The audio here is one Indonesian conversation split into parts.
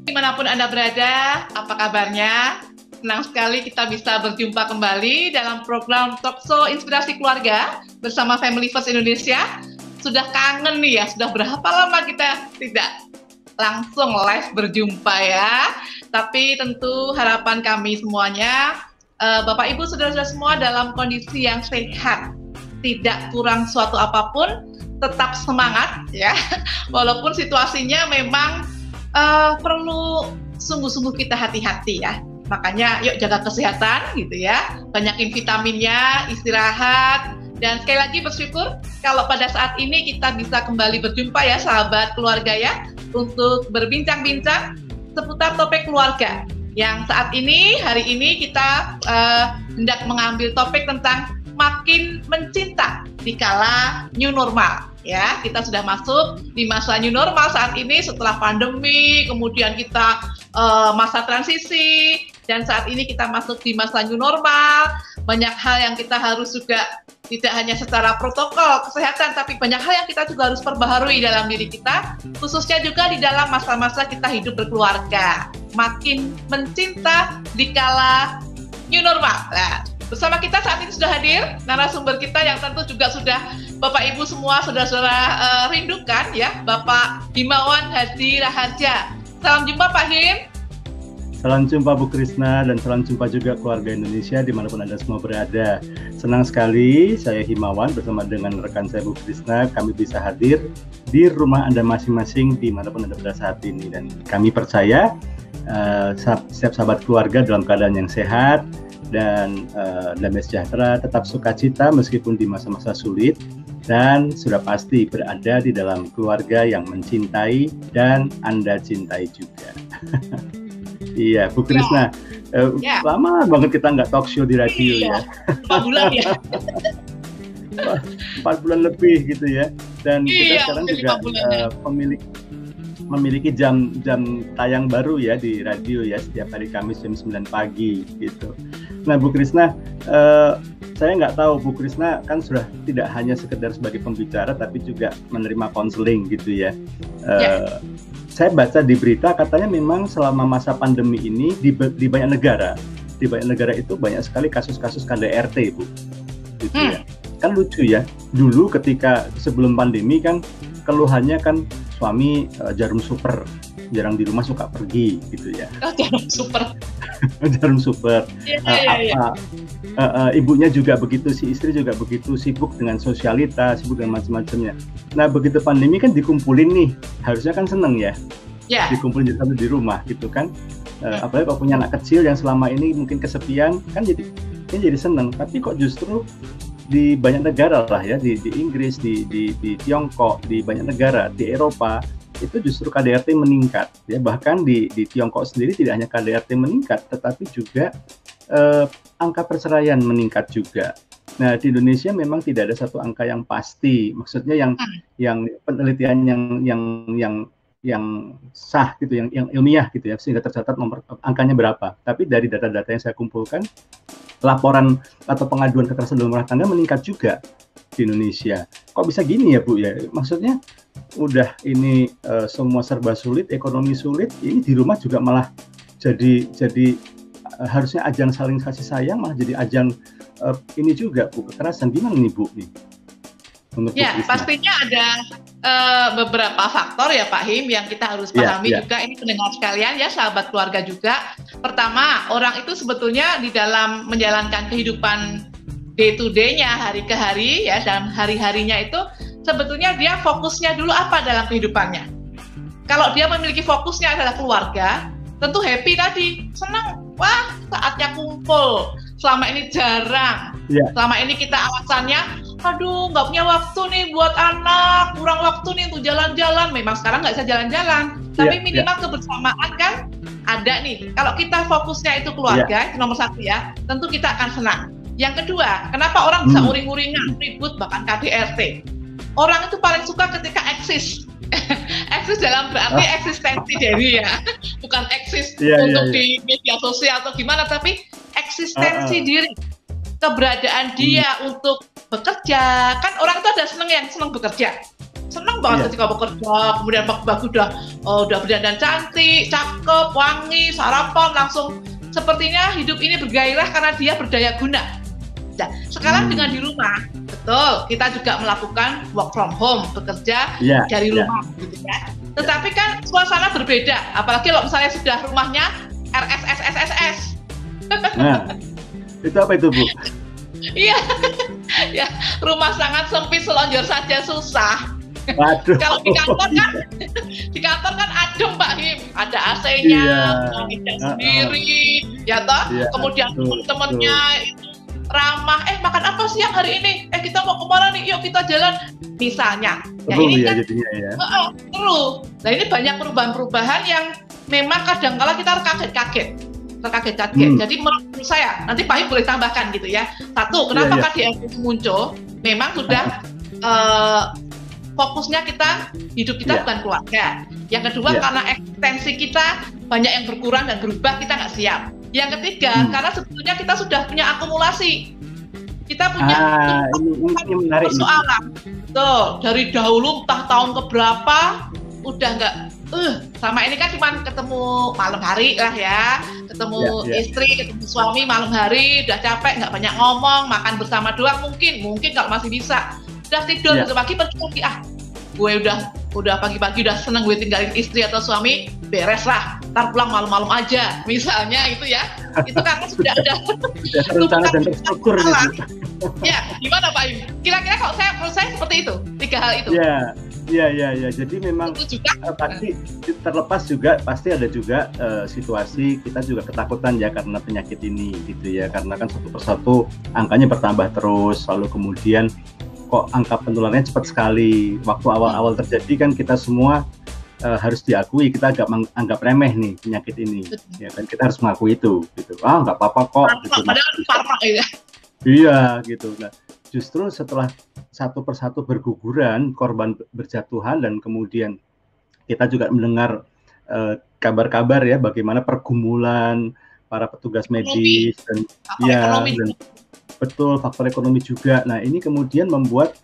Dimanapun Anda berada, apa kabarnya? Senang sekali kita bisa berjumpa kembali dalam program Talkshow Inspirasi Keluarga bersama Family First Indonesia. Sudah kangen nih ya, sudah berapa lama kita tidak langsung live berjumpa ya. Tapi tentu harapan kami semuanya, Bapak Ibu saudara-saudara semua dalam kondisi yang sehat, tidak kurang suatu apapun, tetap semangat ya. Walaupun situasinya memang perlu sungguh-sungguh kita hati-hati ya. Makanya yuk jaga kesehatan gitu ya, banyakin vitaminnya, istirahat, dan sekali lagi bersyukur kalau pada saat ini kita bisa kembali berjumpa ya sahabat keluarga ya, untuk berbincang-bincang seputar topik keluarga. Yang saat ini, hari ini kita hendak mengambil topik tentang makin mencinta di kala new normal. Ya, kita sudah masuk di masa new normal saat ini setelah pandemi, kemudian kita masa transisi, dan saat ini kita masuk di masa new normal. Banyak hal yang kita harus juga tidak hanya secara protokol kesehatan, tapi banyak hal yang kita juga harus perbaharui dalam diri kita, khususnya juga di dalam masa-masa kita hidup berkeluarga. Makin mencinta di kala new normal. Nah, bersama kita saat ini sudah hadir narasumber kita yang tentu juga sudah Bapak Ibu semua saudara-saudara rindukan ya, Bapak Himawan Hadi Raharja. Salam jumpa Pak Him. Salam jumpa Bu Krisna dan salam jumpa juga keluarga Indonesia dimanapun Anda semua berada. Senang sekali saya Himawan bersama dengan rekan saya Bu Krisna, kami bisa hadir di rumah Anda masing-masing dimanapun Anda berada saat ini. Dan kami percaya setiap sahabat keluarga dalam keadaan yang sehat dan damai sejahtera, tetap sukacita meskipun di masa-masa sulit, dan sudah pasti berada di dalam keluarga yang mencintai dan Anda cintai juga. Iya, Bu Krisna, lama banget kita nggak talk show di radio ya. 4 bulan ya. 4 bulan lebih gitu ya. Dan kita sekarang juga memiliki jam tayang baru ya di radio ya, setiap hari Kamis jam 9 pagi gitu. Nah Bu Krisna, saya nggak tahu, Bu Krisna kan sudah tidak hanya sekedar sebagai pembicara tapi juga menerima konseling gitu ya. Saya baca di berita katanya memang selama masa pandemi ini di banyak negara itu banyak sekali kasus-kasus KDRT, Bu. Gitu ya. Kan lucu ya. Dulu ketika sebelum pandemi kan keluhannya kan suami jarum super, jarang di rumah, suka pergi gitu ya. Oh, jarum super. Jarum super. Ibunya juga begitu, si istri juga begitu, sibuk dengan sosialita, sibuk dengan macam-macamnya. Nah begitu pandemi kan dikumpulin nih, harusnya kan seneng ya, dikumpulin satu di rumah gitu kan. Apalagi kalau punya anak kecil yang selama ini mungkin kesepian, kan jadi seneng. Tapi kok justru di banyak negara lah ya, di Inggris, di Tiongkok, di banyak negara, di Eropa, itu justru KDRT meningkat ya. Bahkan di Tiongkok sendiri tidak hanya KDRT meningkat, tetapi juga angka perceraian meningkat juga. Nah di Indonesia memang tidak ada satu angka yang pasti, maksudnya yang penelitian yang sah gitu, yang ilmiah gitu ya, sehingga tercatat angkanya berapa. Tapi dari data-data yang saya kumpulkan, laporan atau pengaduan kekerasan dalam rumah tangga meningkat juga di Indonesia. Kok bisa gini ya Bu ya? Maksudnya udah ini semua serba sulit, ekonomi sulit, ini di rumah juga malah jadi harusnya ajang saling kasih sayang malah jadi ajang ini juga Bu, kekerasan. Gimana nih Bu nih? Ya pastinya ada beberapa faktor ya Pak Him yang kita harus pahami juga, ini pendengar sekalian ya, sahabat keluarga juga. Pertama, orang itu sebetulnya di dalam menjalankan kehidupan day to day-nya, hari ke hari ya, dalam hari-harinya itu sebetulnya dia fokusnya dulu apa dalam kehidupannya. Kalau dia memiliki fokusnya adalah keluarga, tentu happy tadi, senang, wah saatnya kumpul. Selama ini jarang, selama ini kita alasannya, aduh nggak punya waktu nih buat anak, kurang waktu nih untuk jalan-jalan. Memang sekarang nggak bisa jalan-jalan, tapi minimal kebersamaan kan ada nih. Kalau kita fokusnya itu keluarga, itu nomor 1 ya, tentu kita akan senang. Yang kedua, kenapa orang bisa uring-uringan, ribut, bahkan KDRT? Orang itu paling suka ketika eksis. Eksis dalam berarti eksistensi diri ya, bukan eksis untuk di media sosial atau gimana, tapi eksistensi diri, keberadaan dia untuk bekerja. Kan orang itu ada seneng yang seneng bekerja, senang banget ketika bekerja, kemudian pagi-pagi udah berdandan cantik, cakep, wangi, sarapan langsung sepertinya hidup ini bergairah karena dia berdaya guna. Nah, sekarang dengan di rumah, betul, kita juga melakukan work from home, bekerja dari rumah, gitu ya. Tetapi kan suasana berbeda, apalagi kalau misalnya sudah rumahnya RSSSSS. Nah, itu apa itu, Bu? Iya, ya rumah sangat sempit, selonjor saja susah. Waduh. Kalau di kantor kan adem Pak Him, ada AC-nya, ada sendiri, ya toh. Kemudian teman-temannya ramah, makan apa siang hari ini? Kita mau kemana nih? Yuk kita jalan. Misalnya. Ini kan jadinya ya. Perlu. Nah ini banyak perubahan-perubahan yang memang kadang-kala kita terkaget-kaget. Jadi menurut saya, nanti Pak Him boleh tambahkan gitu ya. Satu, kenapa KDRT itu muncul? Memang sudah fokusnya hidup kita bukan keluarga. Yang kedua karena eksistensi kita banyak yang berkurang dan berubah, kita nggak siap. Yang ketiga, karena sebetulnya kita sudah punya akumulasi. Kita punya ini menarik persoalan. Tuh, dari dahulu entah tahun keberapa udah nggak sama ini kan cuma ketemu malam hari lah ya, ketemu istri, ketemu suami malam hari, udah capek, nggak banyak ngomong, makan bersama doang mungkin kalau masih bisa. Udah tidur besok pagi pergi gue udah pagi-pagi udah seneng gue tinggalin istri atau suami, beres lah, ntar pulang malam-malam aja misalnya itu ya. Itu karena sudah ada rencana dan terstruktur gitu. Ya, gimana Pak Im? Kira-kira kalau menurut saya seperti itu, 3 hal itu. Iya. Jadi memang pasti terlepas juga pasti ada juga situasi kita juga ketakutan ya karena penyakit ini gitu ya, karena kan satu persatu angkanya bertambah terus, lalu kemudian kok angka penularannya cepat sekali. Waktu awal-awal terjadi kan kita semua harus diakui kita agak anggap remeh nih penyakit ini, ya kan, kita harus mengakui itu gitu. Nggak apa-apa kok gitu. Iya gitu. Nah justru setelah satu persatu berguguran, korban berjatuhan, dan kemudian kita juga mendengar kabar-kabar ya bagaimana pergumulan para petugas medis dan betul, faktor ekonomi juga. Nah ini kemudian membuat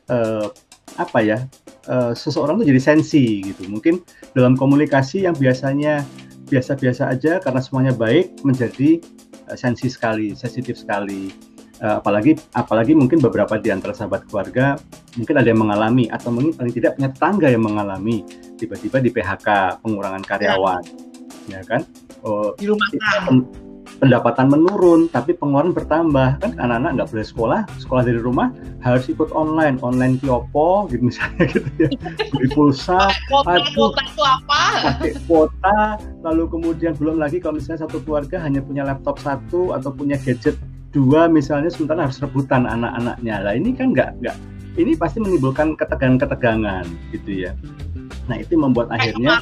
seseorang tuh jadi sensi gitu. Mungkin dalam komunikasi yang biasanya biasa-biasa aja karena semuanya baik menjadi sensitif sekali. Apalagi mungkin beberapa di antara sahabat keluarga mungkin ada yang mengalami, atau mungkin paling tidak punya tetangga yang mengalami tiba-tiba di PHK, pengurangan karyawan, ya kan? Di rumah pendapatan menurun tapi pengeluaran bertambah, kan anak-anak nggak boleh sekolah dari rumah, harus ikut online kiopo gitu misalnya gitu ya, beli pulsa, pakai kuota, lalu kemudian belum lagi kalau misalnya satu keluarga hanya punya laptop 1 atau punya gadget 2 misalnya, sementara harus rebutan anak-anaknya. Lah ini kan nggak ini pasti menimbulkan ketegangan gitu ya. Nah itu membuat akhirnya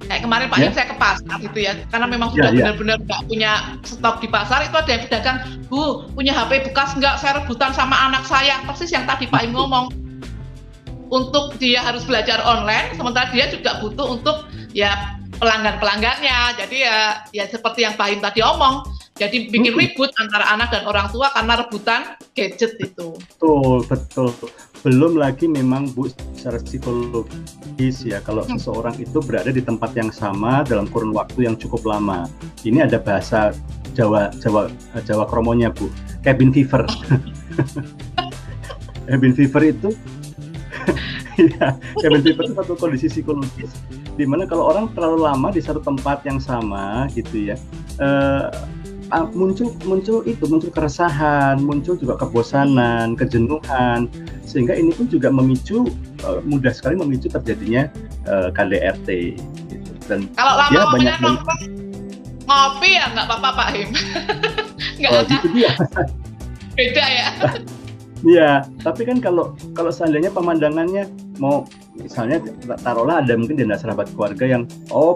kayak kemarin Pak Im saya ke pasar gitu ya, karena memang sudah benar-benar nggak punya stok di pasar. Itu ada yang pedagang, Bu, punya HP bekas nggak? Saya rebutan sama anak saya. Persis yang tadi Pak Im ngomong. Untuk dia harus belajar online, sementara dia juga butuh untuk ya pelanggan-pelanggannya. Jadi ya seperti yang Pak Im tadi omong, jadi bikin ribut antara anak dan orang tua karena rebutan gadget itu. Betul. Belum lagi memang Bu secara psikologis ya, kalau seseorang itu berada di tempat yang sama dalam kurun waktu yang cukup lama. Ini ada bahasa Jawa kromonya Bu, cabin fever. Cabin fever itu cabin fever itu satu kondisi psikologis di mana kalau orang terlalu lama di satu tempat yang sama gitu ya, muncul keresahan, muncul juga kebosanan, kejenuhan, sehingga ini pun juga mudah sekali memicu terjadinya KDRT gitu. Dan kalau lama banyak ngopi ya nggak apa-apa Pak Him. Gitu dia. Beda ya. Iya, tapi kan kalau seandainya pemandangannya mau misalnya taruhlah ada mungkin di antara sahabat keluarga yang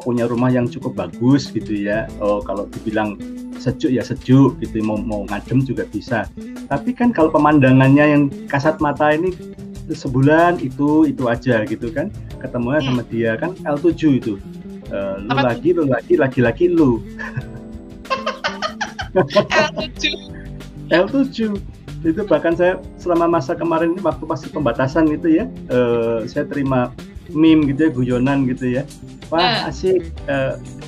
punya rumah yang cukup bagus gitu ya. Kalau dibilang sejuk ya sejuk gitu, mau ngadem juga bisa. Tapi kan kalau pemandangannya yang kasat mata ini sebulan itu aja gitu kan, ketemunya sama dia kan L7 itu. Lu lagi lu. L7. Itu bahkan saya selama masa kemarin ini waktu pasti pembatasan gitu ya, saya terima meme gitu ya, guyonan gitu ya. Wah asik,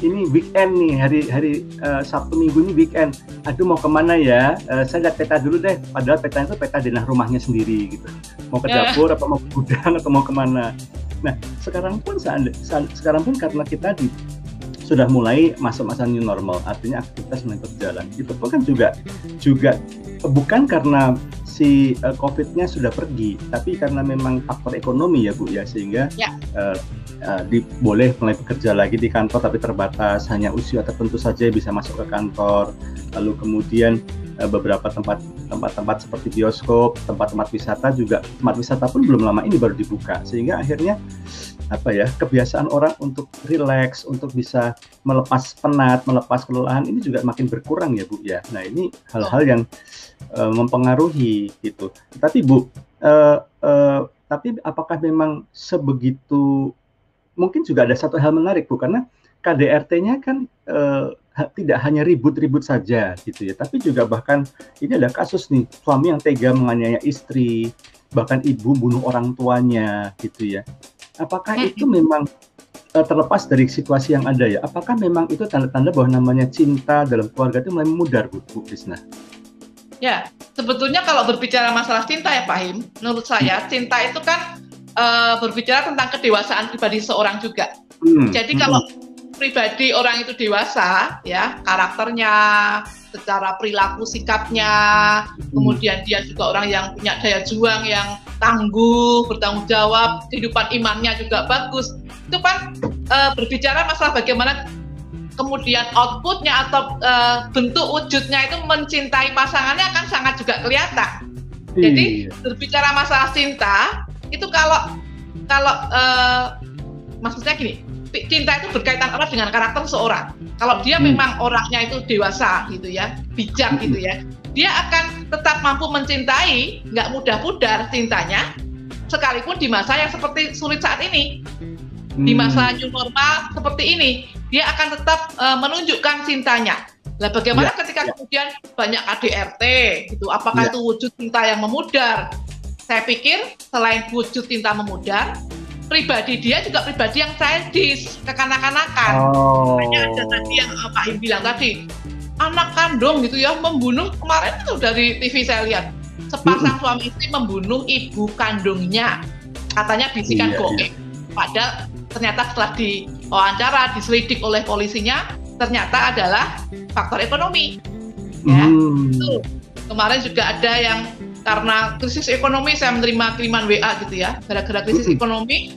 ini weekend nih, hari Sabtu Minggu ini weekend. Aduh mau kemana ya? Saya lihat peta dulu deh. Padahal peta itu peta denah rumahnya sendiri gitu. Mau ke dapur, apa mau ke gudang, atau mau kemana? Nah sekarang pun karena kita sudah mulai masuk masa new normal, artinya aktivitas mulai berjalan. Itu pun kan juga bukan karena si COVID-nya sudah pergi, tapi karena memang faktor ekonomi ya Bu ya, sehingga boleh mulai bekerja lagi di kantor tapi terbatas, hanya usia tertentu saja bisa masuk ke kantor. Lalu kemudian beberapa tempat seperti bioskop, tempat-tempat wisata pun belum lama ini baru dibuka, sehingga akhirnya kebiasaan orang untuk rileks, untuk bisa melepas penat, melepas kelelahan ini juga makin berkurang ya Bu ya. Nah ini hal-hal yang mempengaruhi gitu. Tapi Bu, tapi apakah memang sebegitu? Mungkin juga ada satu hal menarik Bu, karena KDRT-nya kan tidak hanya ribut-ribut saja gitu ya, tapi juga bahkan ini ada kasus nih, suami yang tega menganiaya istri, bahkan ibu bunuh orang tuanya gitu ya. Apakah itu memang terlepas dari situasi yang ada ya? Apakah memang itu tanda-tanda bahwa namanya cinta dalam keluarga itu mulai memudar, Bu Krisna? Ya, sebetulnya kalau berbicara masalah cinta ya Pak Him, menurut saya cinta itu kan berbicara tentang kedewasaan pribadi seorang juga. Jadi kalau pribadi orang itu dewasa, ya karakternya, secara perilaku sikapnya, kemudian dia juga orang yang punya daya juang yang tangguh, bertanggung jawab, kehidupan imannya juga bagus. Itu kan berbicara masalah bagaimana kemudian outputnya atau bentuk wujudnya itu mencintai pasangannya akan sangat juga kelihatan. Jadi berbicara masalah cinta itu kalau maksudnya gini, cinta itu berkaitan erat dengan karakter seorang. Kalau dia memang orangnya itu dewasa gitu ya, bijak gitu ya, dia akan tetap mampu mencintai, nggak mudah pudar cintanya, sekalipun di masa yang seperti sulit saat ini. Di masa new normal seperti ini, dia akan tetap menunjukkan cintanya. Nah, bagaimana ketika kemudian banyak KDRT gitu, apakah itu wujud cinta yang memudar? Saya pikir selain wujud cinta memudar, pribadi dia juga pribadi yang childish, kekanak-kanakan. Hanya ada tadi yang Pak Him bilang tadi, anak kandung gitu ya, membunuh, kemarin itu dari TV saya lihat, sepasang suami istri membunuh ibu kandungnya, katanya bisikan goib. Padahal ternyata setelah diwawancara, diselidik oleh polisinya, ternyata adalah faktor ekonomi. Ya, itu. Kemarin juga ada yang karena krisis ekonomi, saya menerima kiriman WA gitu ya, gara-gara krisis ekonomi,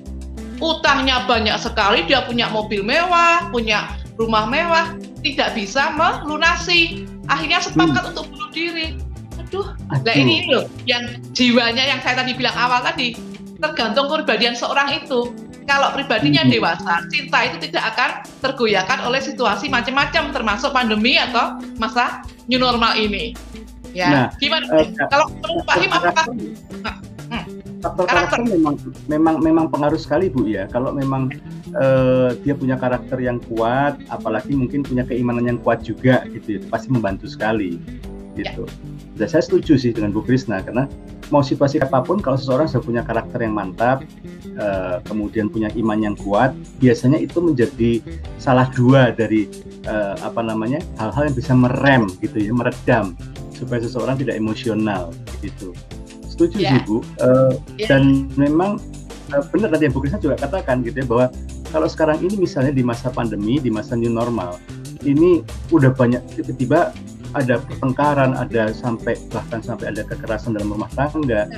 utangnya banyak sekali, dia punya mobil mewah, punya rumah mewah, tidak bisa melunasi, akhirnya sepakat untuk bunuh diri. Aduh. Nah ini loh, yang jiwanya yang saya tadi bilang awal tadi, tergantung kepribadian seorang itu. Kalau pribadinya dewasa, cinta itu tidak akan tergoyahkan oleh situasi macam-macam, termasuk pandemi atau masa new normal ini. Ya, gimana? Kalau menurut Pak Him, apakah faktor karakter memang pengaruh sekali Bu ya. Kalau memang dia punya karakter yang kuat, apalagi mungkin punya keimanan yang kuat juga gitu, itu pasti membantu sekali gitu. Dan saya setuju sih dengan Bu Krisna, karena mau situasi apapun, kalau seseorang sudah punya karakter yang mantap, kemudian punya iman yang kuat, biasanya itu menjadi salah dua dari hal-hal yang bisa merem gitu ya, meredam supaya seseorang tidak emosional gitu. Setuju sih Bu. Dan memang benar tadi yang Bu Krisna juga katakan gitu ya, bahwa kalau sekarang ini misalnya di masa pandemi, di masa new normal, ini udah banyak tiba-tiba ada pertengkaran, bahkan sampai ada kekerasan dalam rumah tangga.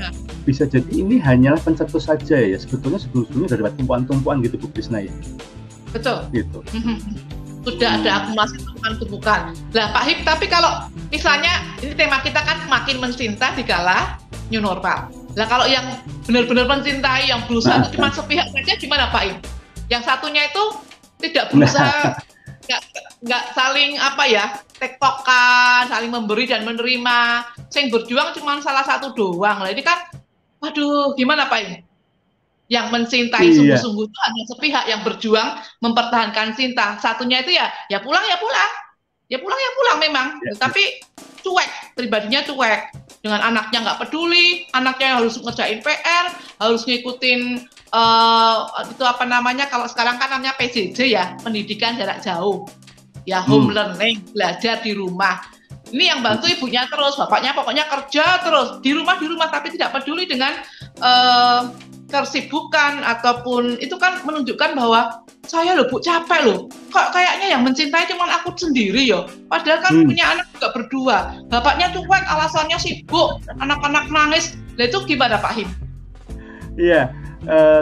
Bisa jadi ini hanyalah pencetus saja ya. Sebetulnya sebelum-sebelumnya sudah dapat tumpuan-tumpuan gitu Bu Krisna ya. Betul. Gitu. Sudah ada akumulasi tumpukan-tumpukan. Lah Pak Him, tapi kalau misalnya ini tema kita kan makin mencinta di kala new normal. Lah kalau yang benar-benar mencintai, yang berusaha itu cuma sepihak saja, gimana Pak Him? Yang satunya itu tidak berusaha, nggak saling tektokan, saling memberi dan menerima. Yang berjuang cuma salah satu doang. Lah ini kan, waduh, gimana Pak Him? Yang mencintai sungguh-sungguh itu hanya sepihak, yang berjuang mempertahankan cinta. Satunya itu ya pulang memang. Tapi cuek, pribadinya cuek. Dengan anaknya nggak peduli, anaknya harus ngerjain PR, harus ngikutin itu apa namanya, kalau sekarang kan namanya PJJ ya, pendidikan jarak jauh. Ya home learning, belajar di rumah. Ini yang bantu ibunya terus, bapaknya pokoknya kerja terus, di rumah, tapi tidak peduli dengan kesibukan ataupun itu kan menunjukkan bahwa saya loh Bu capek loh, kok kayaknya yang mencintai cuma aku sendiri ya, padahal kan punya anak juga berdua, bapaknya cuek alasannya sibuk, anak-anak nangis. Nah itu gimana Pak Him? Iya,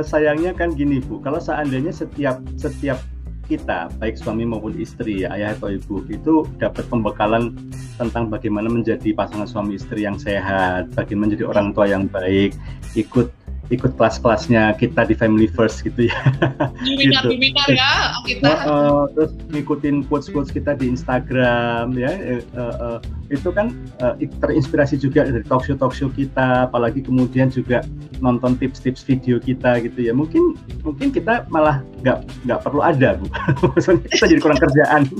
sayangnya kan gini Bu, kalau seandainya setiap kita, baik suami maupun istri, ayah atau ibu, itu dapat pembekalan tentang bagaimana menjadi pasangan suami istri yang sehat, bagaimana menjadi orang tua yang baik, ikut kelas-kelasnya kita di Family First gitu ya. Webinar ya kita. Terus ngikutin quotes kita di Instagram ya. Itu kan terinspirasi juga dari talk show kita, apalagi kemudian juga nonton tips-tips video kita gitu ya. Mungkin kita malah nggak perlu ada Bu. Maksudnya kita jadi kurang kerjaan.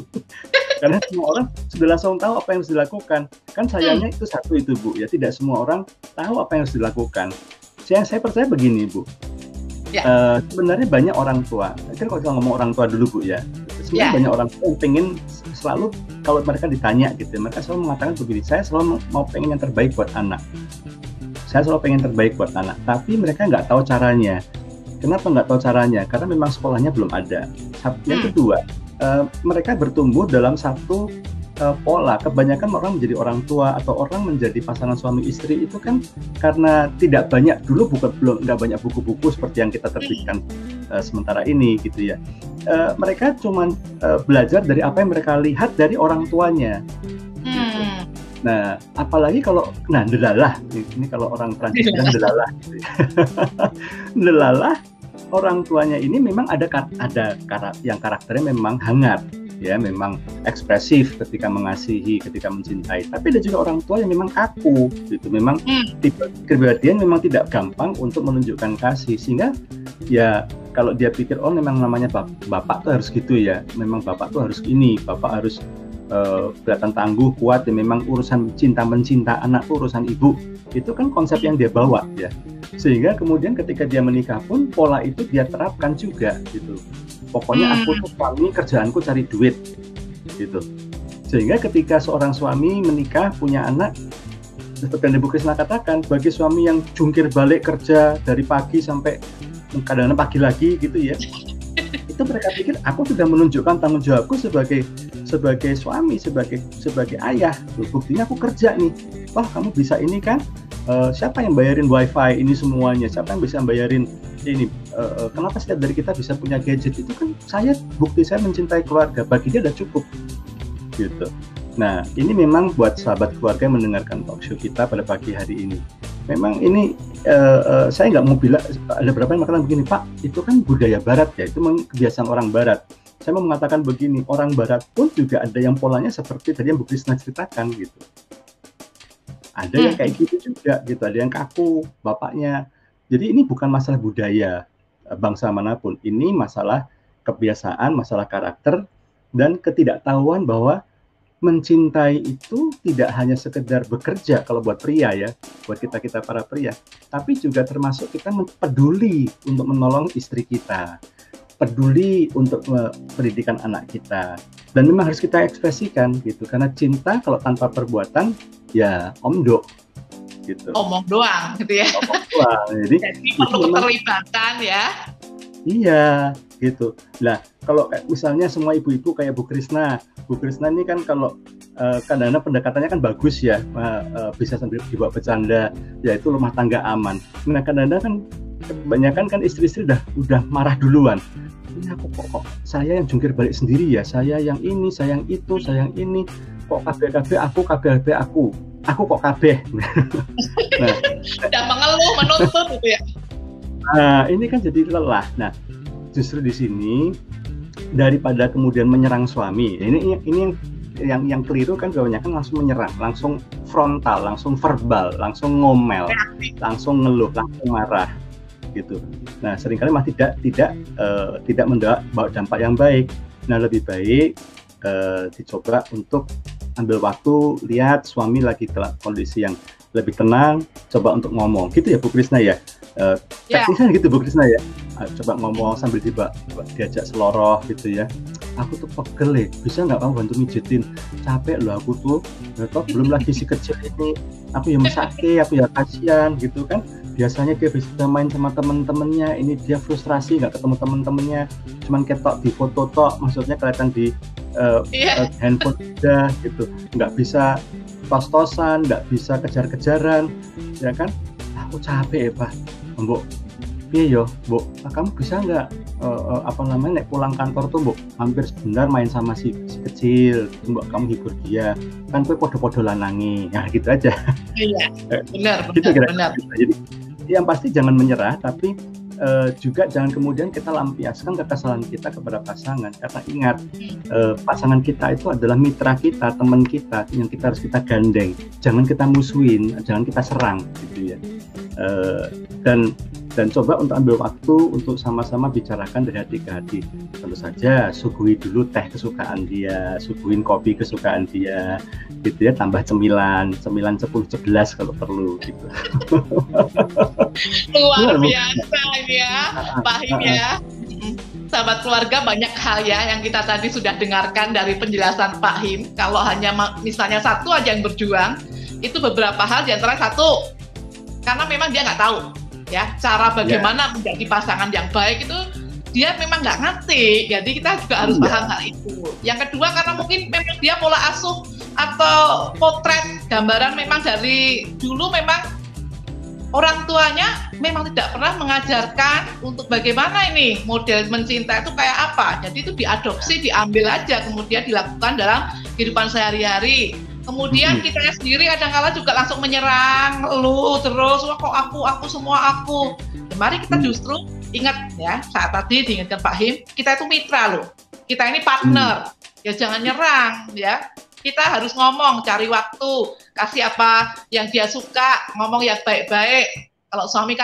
Karena semua orang sudah langsung tahu apa yang harus dilakukan. Kan sayangnya itu satu itu Bu ya, tidak semua orang tahu apa yang harus dilakukan. Saya percaya begini Bu, sebenarnya banyak orang tua, kan kalau kita ngomong orang tua dulu Bu ya, sebenarnya banyak orang tua yang pengen selalu, kalau mereka ditanya gitu, mereka selalu mengatakan begini, saya selalu mau pengen yang terbaik buat anak, tapi mereka nggak tahu caranya. Kenapa nggak tahu caranya? Karena memang sekolahnya belum ada. Yang kedua, mereka bertumbuh dalam satu pola. Kebanyakan orang menjadi orang tua atau orang menjadi pasangan suami istri itu kan karena tidak banyak, dulu nggak banyak buku-buku seperti yang kita terbitkan sementara ini gitu ya. Mereka cuma belajar dari apa yang mereka lihat dari orang tuanya. Gitu. Nah, apalagi kalau delalah, ini kalau orang Prancis bilang delalah gitu ya. Delalah, orang tuanya ini memang ada yang karakternya memang hangat. Ya, memang ekspresif ketika mengasihi, ketika mencintai. Tapi ada juga orang tua yang memang kaku, gitu. Memang tipe kepribadian memang tidak gampang untuk menunjukkan kasih. Sehingga ya kalau dia pikir memang namanya bapak tuh harus gitu ya. Memang bapak tuh harus ini, bapak harus kelihatan tangguh, kuat. Ya memang urusan mencinta anak tuh urusan ibu. Itu kan konsep yang dia bawa ya. Sehingga kemudian ketika dia menikah pun pola itu dia terapkan juga gitu. Pokoknya aku tuh suami, kerjaanku cari duit gitu. Sehingga ketika seorang suami menikah, punya anak, seperti yang Ibu Krisna katakan, bagi suami yang jungkir balik kerja dari pagi sampai kadang-kadang pagi lagi gitu ya, itu mereka pikir aku sudah menunjukkan tanggung jawabku sebagai suami, sebagai ayah. Buktinya aku kerja nih. Wah, kamu bisa ini kan? Siapa yang bayarin wifi ini semuanya? Siapa yang bisa bayarin ini? Kenapa setiap dari kita bisa punya gadget? Itu kan bukti saya mencintai keluarga. Bagi dia udah cukup gitu. Nah, ini memang buat sahabat keluarga yang mendengarkan talk show kita pada pagi hari ini. Memang ini saya nggak mau bilang, ada beberapa yang mengatakan begini, Pak, itu kan budaya Barat ya, itu kebiasaan orang Barat. Saya mau mengatakan begini, orang Barat pun juga ada yang polanya seperti tadi yang Bu Krisna ceritakan gitu. Ada yang kayak gitu juga gitu, ada yang kaku bapaknya. Jadi ini bukan masalah budaya bangsa manapun, ini masalah kebiasaan, masalah karakter, dan ketidaktahuan bahwa mencintai itu tidak hanya sekedar bekerja kalau buat pria ya, buat kita para pria, tapi juga termasuk kita peduli untuk menolong istri kita, peduli untuk pendidikan anak kita, dan memang harus kita ekspresikan gitu, karena cinta kalau tanpa perbuatan ya omdo gitu. Omong doang gitu ya. Omong doang. Jadi perlu keterlibatan ya. Iya gitu. Nah, kalau misalnya semua ibu-ibu kayak Bu Krisna ini kan kalau kadang-kadang pendekatannya kan bagus ya, bisa sambil dibawa bercanda, yaitu rumah tangga aman. Nah, kadang-kadang kan kebanyakan kan istri-istri udah marah duluan. Ini aku kok saya yang jungkir balik sendiri ya, saya yang ini, saya yang itu, saya yang ini, kok KB aku kok KB. Nah, udah mengeluh, menuntut gitu ya. Nah, ini kan jadi lelah. Nah, justru di sini daripada kemudian menyerang suami, ini yang keliru kan kebanyakan langsung menyerang, langsung frontal, langsung verbal, langsung ngomel, langsung ngeluh, langsung marah, gitu. Nah, seringkali malah tidak membawa dampak yang baik. Nah, lebih baik dicoba untuk ambil waktu, lihat suami lagi dalam kondisi yang lebih tenang, coba untuk ngomong. Gitu ya Bu Krisna ya? Teknisnya gitu Bu Krisna ya? Coba ngomong sambil diajak seloroh gitu ya. Aku tuh pegel bisa nggak kamu bantu mijetin? Capek loh aku tuh, belum lagi si kecil ini, aku ya mesake, aku ya kasihan gitu kan. Biasanya dia bisa main sama temen-temennya, ini dia frustrasi nggak ketemu temen-temennya, cuman ketok di foto tok, maksudnya kelihatan di handphone udah gitu, nggak bisa tos-tosan, nggak bisa kejar-kejaran, ya kan? Aku capek ya Pak, Mbok. Iya yo, Mbok, kamu bisa nggak naik pulang kantor tuh Mbok, hampir sebentar main sama si kecil, Mbok, kamu hibur dia, kan kue podo-podo lanangi, ya gitu aja. Iya, benar. Jadi yang pasti jangan menyerah, tapi juga jangan kemudian kita lampiaskan kekesalan kita kepada pasangan, karena ingat pasangan kita itu adalah mitra kita, teman kita yang kita harus kita gandeng, jangan kita musuhin, jangan kita serang gitu ya. Dan coba untuk ambil waktu untuk sama-sama bicarakan dari hati ke hati. Tentu saja suguhi dulu teh kesukaan dia, suguhin kopi kesukaan dia, gitu ya, tambah cemilan 10, 11 kalau perlu gitu. Luar biasa ini ya, Pak Him ya. Sahabat keluarga, banyak hal ya yang kita tadi sudah dengarkan dari penjelasan Pak Him. Kalau hanya misalnya satu aja yang berjuang, itu beberapa hal diantara satu, karena memang dia nggak tahu ya cara bagaimana menjadi pasangan yang baik itu, dia memang nggak ngerti, jadi kita juga harus paham hal itu. Yang kedua, karena mungkin memang dia pola asuh atau potret gambaran memang dari dulu memang orang tuanya memang tidak pernah mengajarkan untuk bagaimana ini model mencinta itu kayak apa, jadi itu diadopsi, diambil aja, kemudian dilakukan dalam kehidupan sehari-hari. Kemudian kita sendiri kadang-kala juga langsung menyerang, lu terus, wah kok aku semua aku. Ya, mari kita justru ingat ya, saat tadi diingatkan Pak Him, kita itu mitra loh, kita ini partner, ya jangan nyerang ya. Kita harus ngomong, cari waktu, kasih apa yang dia suka, ngomong yang baik-baik. Kalau suami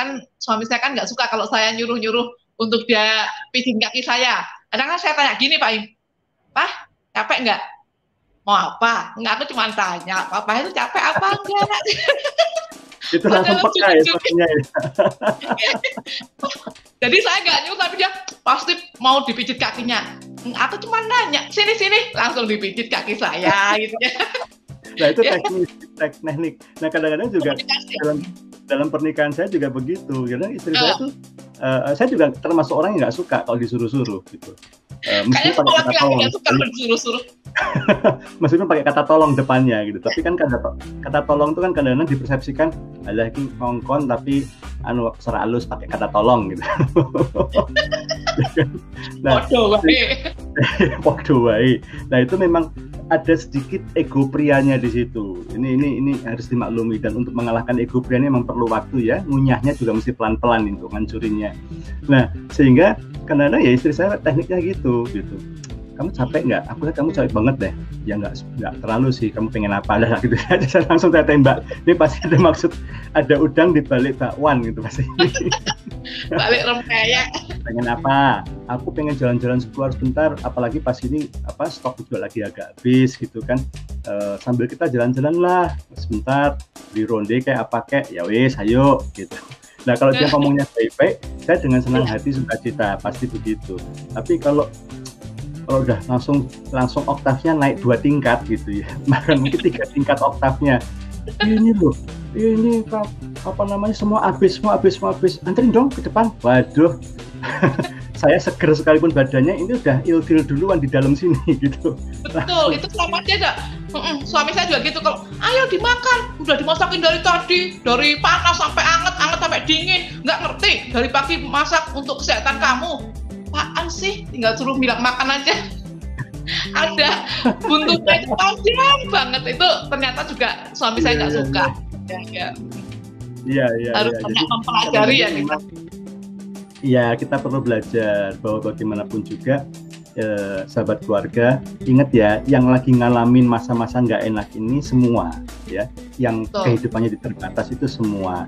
saya kan nggak suka kalau saya nyuruh-nyuruh untuk dia pijit kaki saya. Kadang-kadang saya tanya gini Pak Him, Pak, capek nggak? Mau apa? Enggak, aku cuma tanya, Papa itu capek apa enggak? Itu langsung peka ya suaminya ya. Jadi saya nggak nyuruh, tapi dia pasti mau dipijit kakinya. Aku cuma nanya, sini langsung dipijit kaki saya gitu ya. Nah itu teknik. Nah kadang-kadang juga dalam pernikahan saya juga begitu. Karena istri saya tuh, saya juga termasuk orang yang nggak suka kalau disuruh-suruh gitu. Kayaknya semua laki-laki nggak suka kalau disuruh-suruh. Meskipun pakai kata tolong depannya gitu, tapi kan kata tolong itu kan kadang-kadang dipersepsikan adalah ini ngongkon tapi secara halus pakai kata tolong gitu. Nah, podo wae. Nah itu memang ada sedikit ego prianya di situ. Ini harus dimaklumi, dan untuk mengalahkan ego prianya memang perlu waktu ya. Ngunyahnya juga mesti pelan-pelan untuk ngancurinnya. Nah sehingga kadang-kadang ya istri saya tekniknya gitu. Kamu capek nggak? Aku lihat kamu capek banget deh. Ya nggak terlalu sih. Kamu pengen apa? Lah gitu aja. Saya langsung tembak. Ini pasti ada maksud, ada udang di balik bakwan gitu pasti. Balik rempeyek. Pengen apa? Aku pengen jalan-jalan keluar sebentar. Apalagi pas ini stok juga lagi agak habis gitu kan. Sambil kita jalan-jalan lah sebentar. Di ronde kayak apa kayak. Ya wes, ayo gitu. Nah kalau dia ngomongnya baik-baik, saya dengan senang hati sukacita pasti begitu. Tapi kalau udah langsung oktavnya naik 2 tingkat gitu ya, bahkan mungkin 3 tingkat oktavnya, ini loh, ini semua habis, anterin dong ke depan. Waduh, saya seger sekalipun badannya, ini udah ilfil duluan di dalam sini gitu. Betul, itu sama aja. Suami saya juga gitu, kalau ayo dimakan, udah dimasakin dari tadi, dari panas sampai anget sampai dingin, nggak ngerti, dari pagi masak untuk kesehatan kamu. Apaan sih, tinggal suruh bilang makan aja. Ada buntutnya itu panjang banget, itu ternyata juga suami saya nggak suka. Iya. Harus banyak mempelajari ya kita. Iya, kita perlu belajar bahwa bagaimanapun juga sahabat keluarga, ingat ya, yang lagi ngalamin masa-masa nggak enak ini semua, ya, yang kehidupannya terbatas itu semua,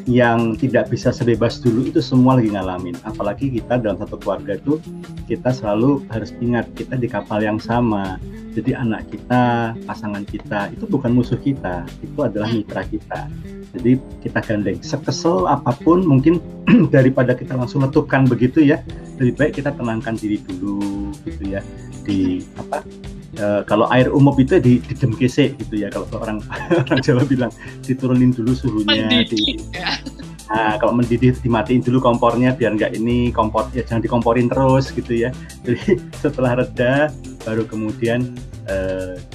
yang tidak bisa sebebas dulu itu semua lagi ngalamin. Apalagi kita dalam satu keluarga itu, kita selalu harus ingat kita di kapal yang sama. Jadi anak kita, pasangan kita itu bukan musuh kita, itu adalah mitra kita. Jadi kita gandeng, sekesel apapun mungkin daripada kita langsung letupan begitu ya, lebih baik kita tenangkan diri dulu gitu ya. Kalau air umum itu didemkese gitu ya, kalau orang Jawa bilang diturunin dulu suhunya. Nah, kalau mendidih dimatiin dulu kompornya biar nggak kompor ya, jangan dikomporin terus gitu ya. Jadi setelah reda baru kemudian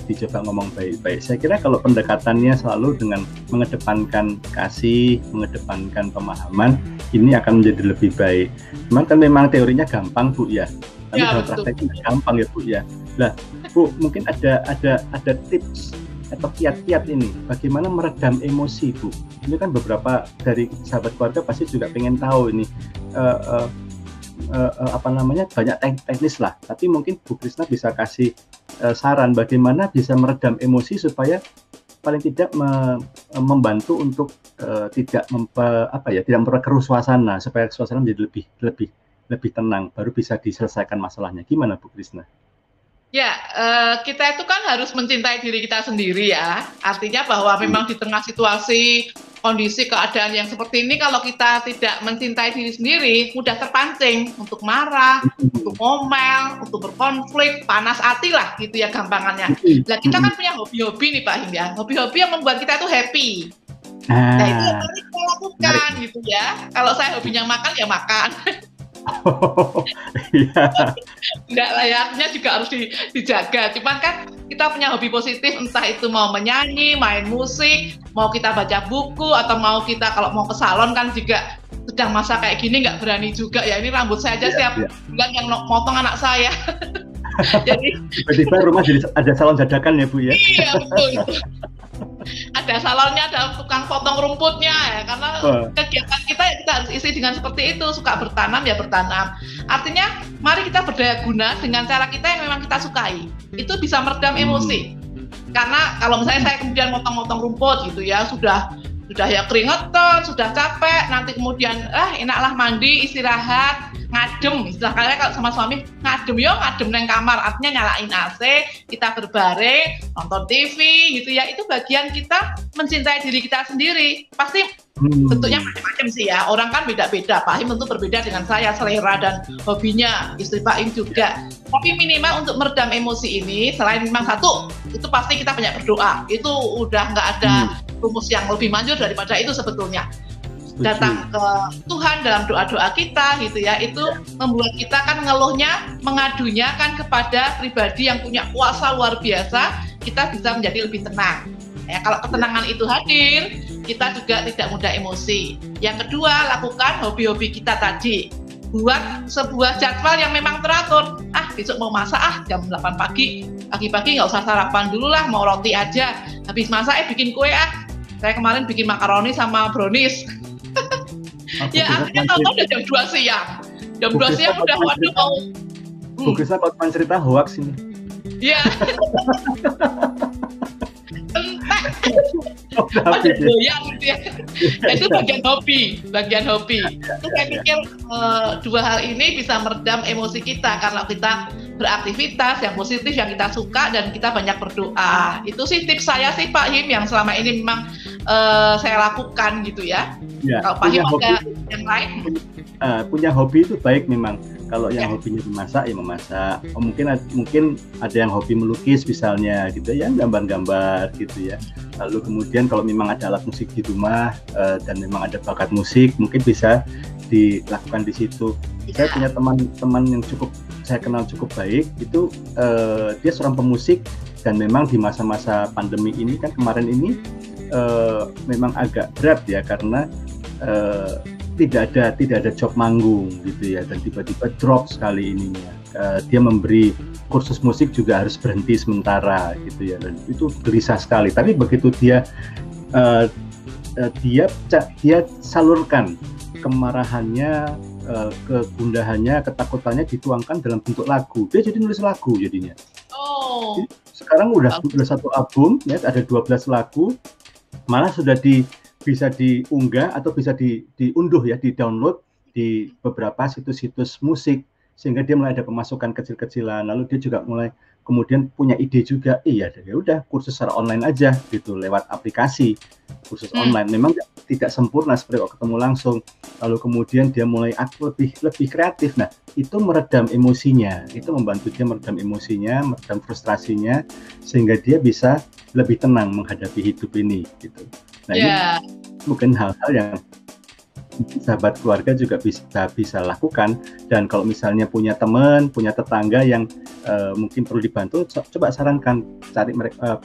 dicoba ngomong baik-baik. Saya kira kalau pendekatannya selalu dengan mengedepankan kasih, mengedepankan pemahaman, ini akan menjadi lebih baik. Cuman kan memang teorinya gampang Bu ya, tapi dalam prakteknya gampang ya Bu ya. Nah Bu, mungkin ada tips atau kiat-kiat ini bagaimana meredam emosi Bu. Ini kan beberapa dari sahabat keluarga pasti juga pengen tahu ini banyak teknis lah, tapi mungkin Bu Krisna bisa kasih saran bagaimana bisa meredam emosi supaya paling tidak membantu untuk tidak memperkeruh suasana, supaya suasana menjadi lebih tenang, baru bisa diselesaikan masalahnya. Gimana Bu Krisna? Ya, kita itu kan harus mencintai diri kita sendiri ya. Artinya bahwa memang di tengah situasi, kondisi, keadaan yang seperti ini, kalau kita tidak mencintai diri sendiri, mudah terpancing untuk marah, untuk ngomel, untuk berkonflik, panas hati lah gitu ya gampangannya. Nah, kita kan punya hobi-hobi nih Pak Him ya, hobi-hobi yang membuat kita itu happy. Nah, itu yang harus kita lakukan gitu ya. Kalau saya hobinya makan, ya makan. Enggak, layaknya juga harus dijaga. Cuman kan kita punya hobi positif, entah itu mau menyanyi, main musik, mau kita baca buku, atau mau kita kalau mau ke salon kan juga sedang masa kayak gini nggak berani juga ya. Ini rambut saya aja setiap bulan yang motong anak saya. Jadi tiba-tiba rumah jadi ada salon dadakan ya Bu ya. Iya betul. Ada salonnya, ada tukang potong rumputnya ya, karena kegiatan kita ya kita harus isi dengan seperti itu. Suka bertanam ya bertanam. Artinya mari kita berdaya guna dengan cara kita yang memang kita sukai. Itu bisa meredam emosi. Karena kalau misalnya saya kemudian motong-motong rumput gitu ya, sudah ya keringetan, sudah capek, nanti kemudian enaklah mandi, istirahat, ngadem. Istilah kalian kalau sama suami, ngadem neng kamar, artinya nyalain AC, kita berbaring, nonton TV gitu ya. Itu bagian kita mencintai diri kita sendiri. Pasti bentuknya macam-macam sih ya, orang kan beda-beda. Pak Him tentu berbeda dengan saya, selera dan hobinya, istri Pak Him juga. Tapi minimal untuk meredam emosi ini, selain memang satu, itu pasti kita banyak berdoa. Itu udah nggak ada rumus yang lebih manjur daripada itu sebetulnya. Datang ke Tuhan dalam doa-doa kita gitu ya, itu membuat kita kan ngeluhnya, mengadunya kan kepada pribadi yang punya kuasa luar biasa, kita bisa menjadi lebih tenang. Ya, kalau ketenangan itu hadir, kita juga tidak mudah emosi. Yang kedua, lakukan hobi-hobi kita tadi. Buat sebuah jadwal yang memang teratur. Besok mau masak jam 8 pagi. Pagi-pagi nggak usah sarapan dulu lah, mau roti aja. Habis masak bikin kue Saya kemarin bikin makaroni sama brownies. Ya akhirnya tahu udah jam 2 siang. Jam 2 siang udah waduh mau. Bu Krisna kalau cuma cerita hoax ini. Iya. Itu bagian hobi. Itu saya pikir dua hal ini bisa meredam emosi kita kalau kita beraktivitas yang positif yang kita suka dan kita banyak berdoa. Itu sih tips saya sih Pak Him yang selama ini memang saya lakukan gitu ya. Kalau Pak Him ada yang lain. Punya hobi itu baik memang. Kalau yang hobinya memasak ya memasak. Mungkin ada yang hobi melukis misalnya gitu ya, gambar-gambar gitu ya. Lalu kemudian kalau memang ada alat musik di rumah dan memang ada bakat musik, mungkin bisa dilakukan di situ. Saya punya teman yang saya kenal cukup baik, itu dia seorang pemusik dan memang di masa-masa pandemi ini kan kemarin ini memang agak berat ya karena tidak ada job manggung gitu ya, dan tiba-tiba drop sekali ininya. Dia memberi kursus musik juga harus berhenti sementara gitu ya, dan itu gelisah sekali. Tapi begitu dia salurkan kemarahannya kegundahannya, ketakutannya dituangkan dalam bentuk lagu. Dia jadi nulis lagu jadinya. Oh. Sekarang udah satu album, ya, ada 12 lagu, malah sudah bisa diunggah atau bisa diunduh ya, di-download di beberapa situs-situs musik, sehingga dia mulai ada pemasukan kecil-kecilan. Lalu dia juga mulai kemudian punya ide juga, ya udah kursus secara online aja gitu, lewat aplikasi kursus online. Memang tidak sempurna seperti kalau ketemu langsung. Lalu kemudian dia mulai lebih kreatif. Nah, itu meredam emosinya, itu membantu dia meredam emosinya, meredam frustrasinya, sehingga dia bisa lebih tenang menghadapi hidup ini gitu. Nah, ini mungkin hal-hal yang sahabat keluarga juga bisa lakukan. Dan kalau misalnya punya teman, punya tetangga yang mungkin perlu dibantu, coba sarankan, cari mereka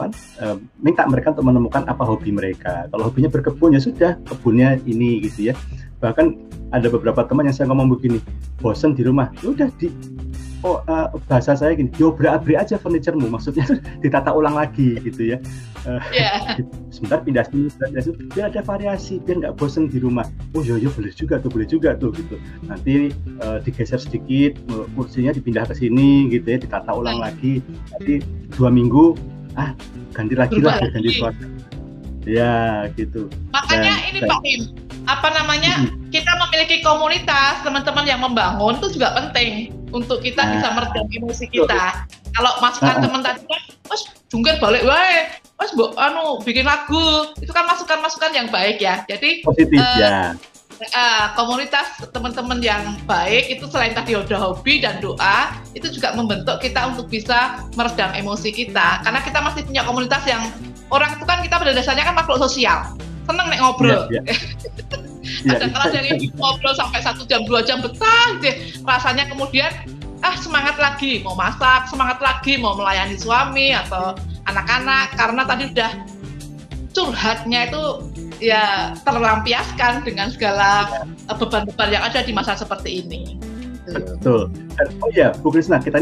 minta mereka untuk menemukan apa hobi mereka. Kalau hobinya berkebun, ya sudah, kebunnya ini gitu ya. Bahkan ada beberapa teman yang saya ngomong begini, bosen di rumah, ya udah bahasa saya gini, diobrak-abrik aja furnituremu, maksudnya ditata ulang lagi gitu ya. Sebentar pindah sini, biar ada variasi, biar nggak bosen di rumah. Oh iya boleh juga tuh gitu. Nanti digeser sedikit, kursinya dipindah ke sini gitu ya, ditata ulang lagi. Nanti 2 minggu ganti lagi lah, ganti suasana. Ya gitu. Makanya ini Pak Tim, kita memiliki komunitas, teman-teman yang membangun itu juga penting untuk kita bisa meredam emosi kita. Kalau masukan teman tadi kan, Mas jungkir balik wae, Mas bikin lagu, itu kan masukan-masukan yang baik ya. Jadi positif ya. Komunitas teman-teman yang baik itu selain tadi udah hobi dan doa, itu juga membentuk kita untuk bisa meredam emosi kita. Karena kita masih punya komunitas yang orang itu kan, kita pada dasarnya kan makhluk sosial, seneng nek ngobrol. Kadang-kadang dari ngobrol sampai 1 jam 2 jam betah gitu, rasanya kemudian semangat lagi mau masak, semangat lagi mau melayani suami atau anak-anak, karena tadi udah curhatnya itu ya terlampiaskan dengan segala beban-beban yang ada di masa seperti ini. Betul. Oh ya, Bu Krisna, kita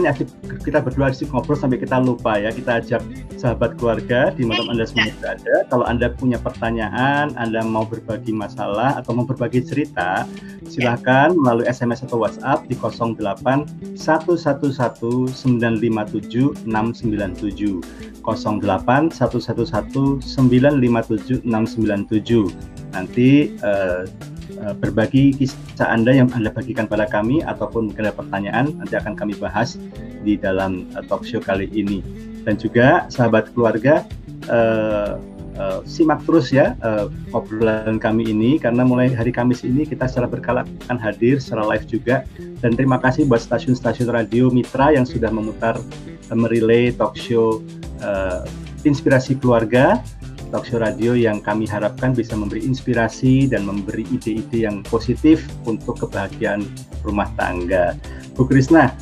berdua asik ngobrol sampai kita lupa ya. Kita ajak sahabat keluarga di mana Anda semua berada. Kalau Anda punya pertanyaan, Anda mau berbagi masalah atau mau berbagi cerita, silakan melalui SMS atau WhatsApp di 08 111 957 697 08 111 957 697. Nanti berbagi kisah Anda yang Anda bagikan pada kami, ataupun mungkin ada pertanyaan, nanti akan kami bahas di dalam talk show kali ini. Dan juga sahabat keluarga, simak terus ya obrolan kami ini, karena mulai hari Kamis ini kita secara berkala akan hadir secara live juga. Dan terima kasih buat stasiun-stasiun radio mitra yang sudah memutar merelay talk show Inspirasi Keluarga, talk show radio yang kami harapkan bisa memberi inspirasi dan memberi ide-ide yang positif untuk kebahagiaan rumah tangga. Bu Krisna,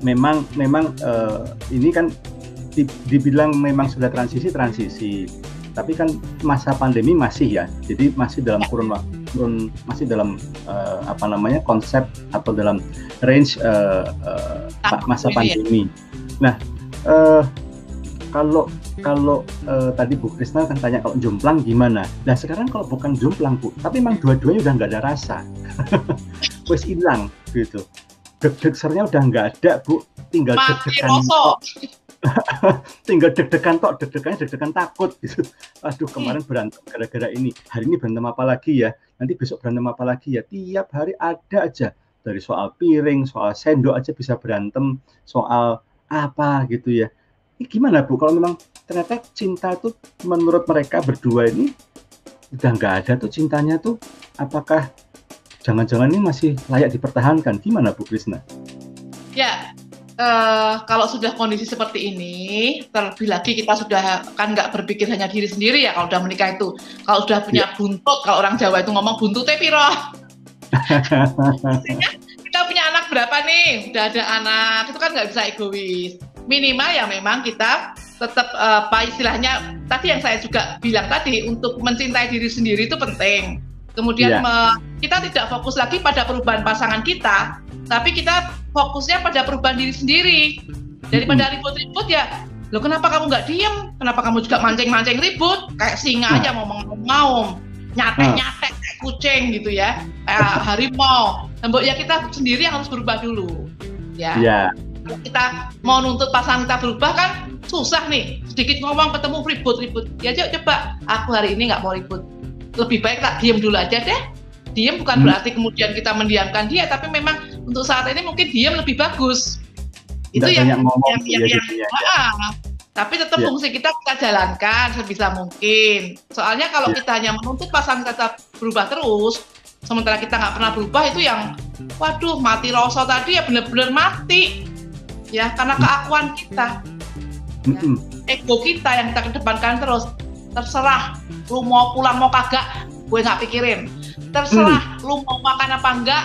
memang ini kan dibilang memang sudah transisi, tapi kan masa pandemi masih ya, jadi masih dalam masih dalam konsep atau dalam range masa pandemi. Nah, kalau tadi Bu Krisna kan tanya kalau jomplang gimana. Nah sekarang kalau bukan jomplang Bu, tapi memang dua-duanya udah nggak ada rasa, wes hilang gitu. Deg-degernya udah nggak ada Bu, tinggal deg-degan tok. Tinggal deg-degan tok, deg-degan takut gitu. Aduh kemarin berantem gara-gara ini, hari ini berantem apa lagi ya, nanti besok berantem apa lagi ya. Tiap hari ada aja, dari soal piring, soal sendok aja bisa berantem, soal apa gitu ya. Ini gimana Bu, kalau memang ternyata cinta tuh menurut mereka berdua ini udah nggak ada tuh cintanya tuh, apakah jangan-jangan ini masih layak dipertahankan? Gimana Bu Krisna? Ya, kalau sudah kondisi seperti ini, terlebih lagi kita sudah kan nggak berpikir hanya diri sendiri ya kalau udah menikah itu. Kalau sudah punya buntut, kalau orang Jawa itu ngomong buntutnya piro. Kita punya anak berapa nih? Udah ada anak, itu kan nggak bisa egois. Minimal ya memang kita tetap istilahnya tadi yang saya juga bilang tadi, untuk mencintai diri sendiri itu penting. Kemudian kita tidak fokus lagi pada perubahan pasangan kita, tapi kita fokusnya pada perubahan diri sendiri. Daripada ribut-ribut ya, loh kenapa kamu nggak diem? Kenapa kamu juga mancing-mancing ribut? Kayak singa aja mau ngaum. nyatek kucing gitu ya, kayak harimau. Mbok ya kita sendiri yang harus berubah dulu. Ya. Kalau kita mau nuntut pasangan kita berubah kan susah nih. Sedikit ngomong ketemu ribut-ribut. Ya coba aku hari ini nggak mau ribut. Lebih baik tak diem dulu aja deh. Diem bukan berarti kemudian kita mendiamkan dia, tapi memang untuk saat ini mungkin diem lebih bagus. Itu yang tapi tetap fungsi kita jalankan sebisa mungkin. Soalnya kalau kita hanya menuntut pasangan kita berubah terus, sementara kita nggak pernah berubah, itu yang waduh mati rasa tadi ya benar-benar mati ya, karena keakuan kita ya. Ego kita yang kita kedepankan terus. Terserah lu mau pulang mau kagak, gue nggak pikirin. Terserah lu mau makan apa enggak,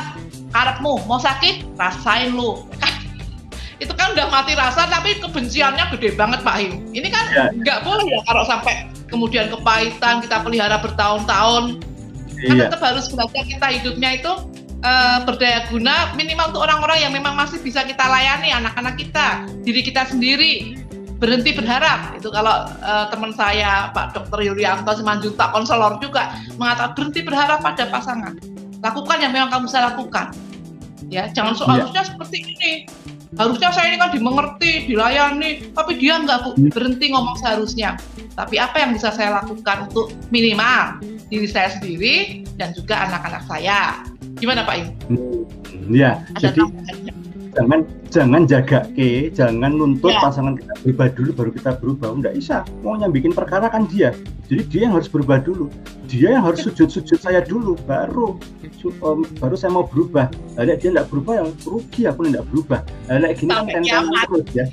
karepmu. Mau sakit, rasain lu. Itu kan udah mati rasa, tapi kebenciannya gede banget Pak Him. Ini kan nggak boleh ya kalau sampai kemudian kepahitan kita pelihara bertahun-tahun. Kan tetap harus belajar kita hidupnya itu berdaya guna, minimal untuk orang-orang yang memang masih bisa kita layani, anak-anak kita, diri kita sendiri. Berhenti berharap. Itu kalau teman saya Pak Dr. Yulianto Simanjuntak, konselor juga mengatakan berhenti berharap pada pasangan. Lakukan yang memang kamu bisa lakukan. Ya, jangan harusnya seperti ini. Harusnya saya ini kan dimengerti, dilayani, tapi dia enggak, Bu. Berhenti ngomong seharusnya. Tapi apa yang bisa saya lakukan untuk minimal diri saya sendiri dan juga anak-anak saya? Gimana Pak Im? Ya, jadi jangan jaga jangan nuntut pasangan kita berubah dulu baru kita berubah. Nggak bisa, mau nyambikin perkara kan dia. Jadi dia yang harus berubah dulu. Dia yang harus sujud saya dulu, baru saya mau berubah. Kalau dia nggak berubah, yang rugi aku nggak berubah. Kalau gini kan tentangan terus ya.